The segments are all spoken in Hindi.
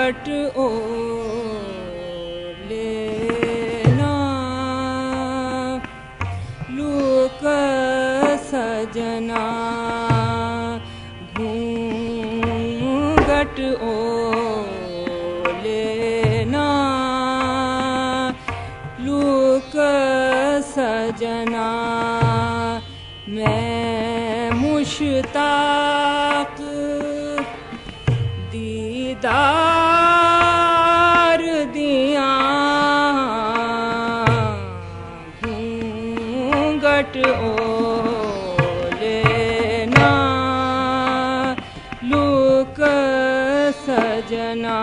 घूंघट ओलेना लूक सजना घूंघट ओलेना लूक सजना मैं मुश्ताक दीदार दिया घूंघट ओलेना लूक सजना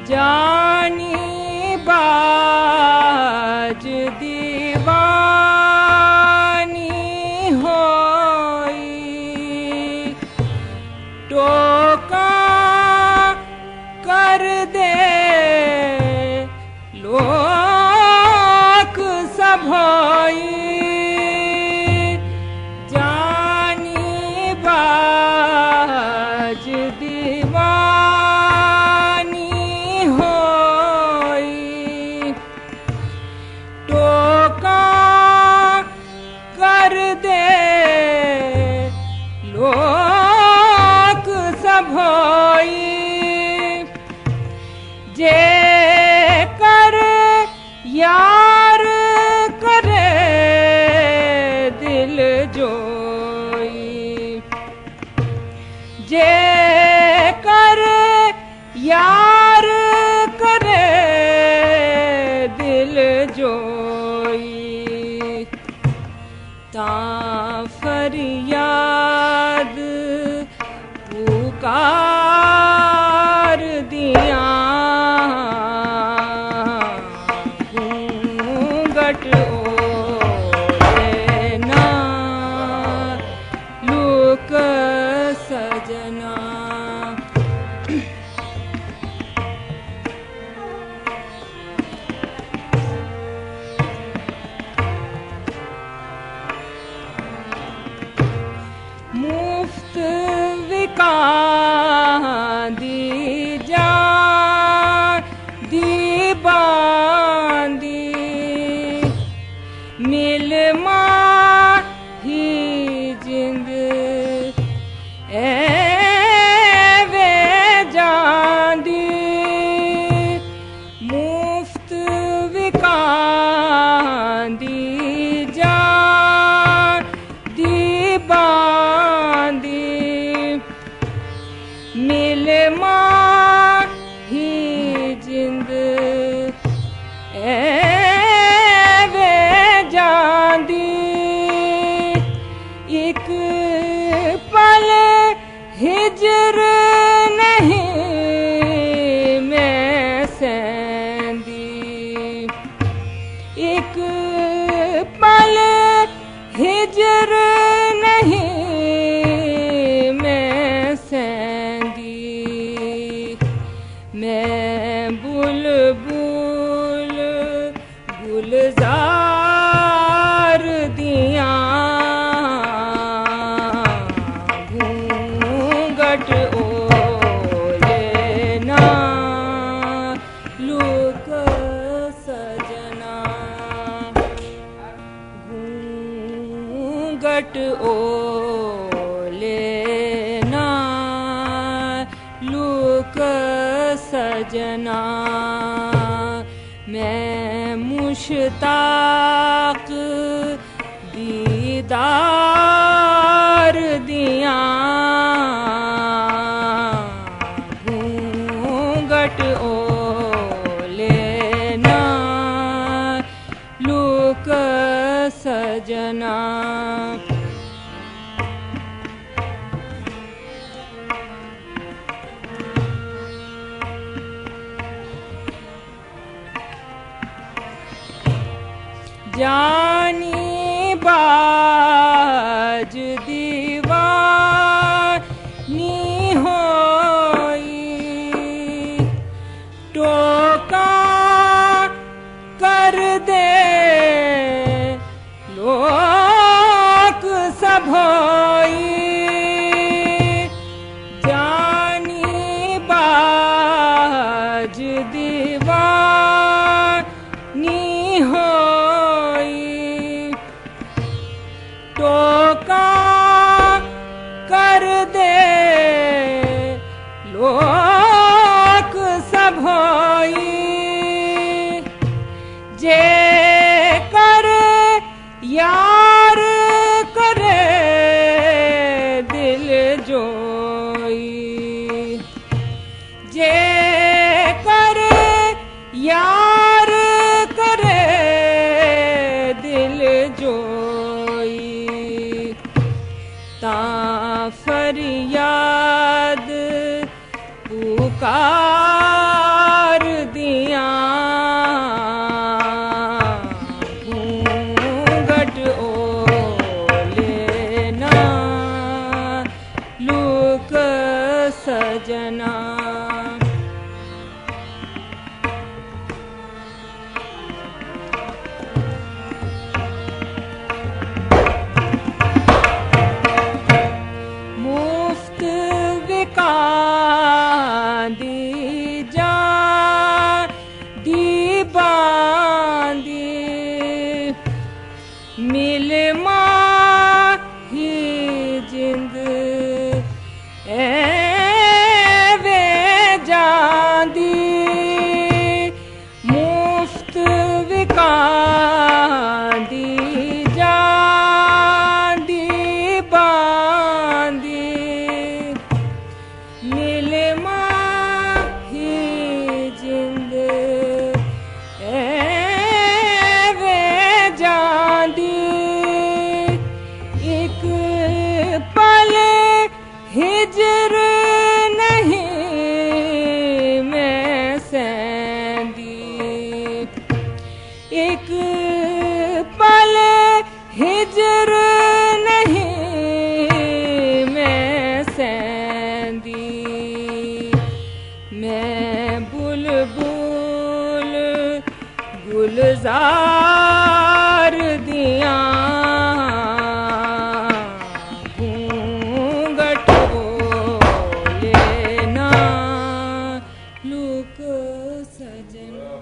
जानी बाज दीवानी होई टोका कर दे लोक सब होई जानी बाज दीवानी टोका कर दे लोक सब होई जे कर यार करे दिल जोई जे कर यार करे दिल जोई तां फरियाद पुकार दिया घूंघट ओलेना लूक सजना मुफ्त विकांदी जा दी बांदी मिल माही जिंद वे जांदी मुफ्त विकांदी जा दी बांदी मिल माही जिंद वे जांदी एक पल हिजर नहीं मैं सहंदी एक पल हिजर नहीं मैं सहंदी मैं बुलबुल गुलजार दिया घूंघट ओलेना लूक सजना घूंघट ओलेना लूक सजना मैं मुश्ताक दीदार दिया घूंघट ओलेना लूक सजना जानी बाज दीवानी होई टोका फरियाद पुकार दिया घूंघट ओले ना लुक सजना। मिल माही जिंद वे जांदी मुफ्त विकांदी जांदी बांदी मिल माही जिंद हिजर नहीं मैं सहंदी एक पल हिजर नहीं मैं सहंदी। मैं बुलबुल गुलजार दिया लुक सजना।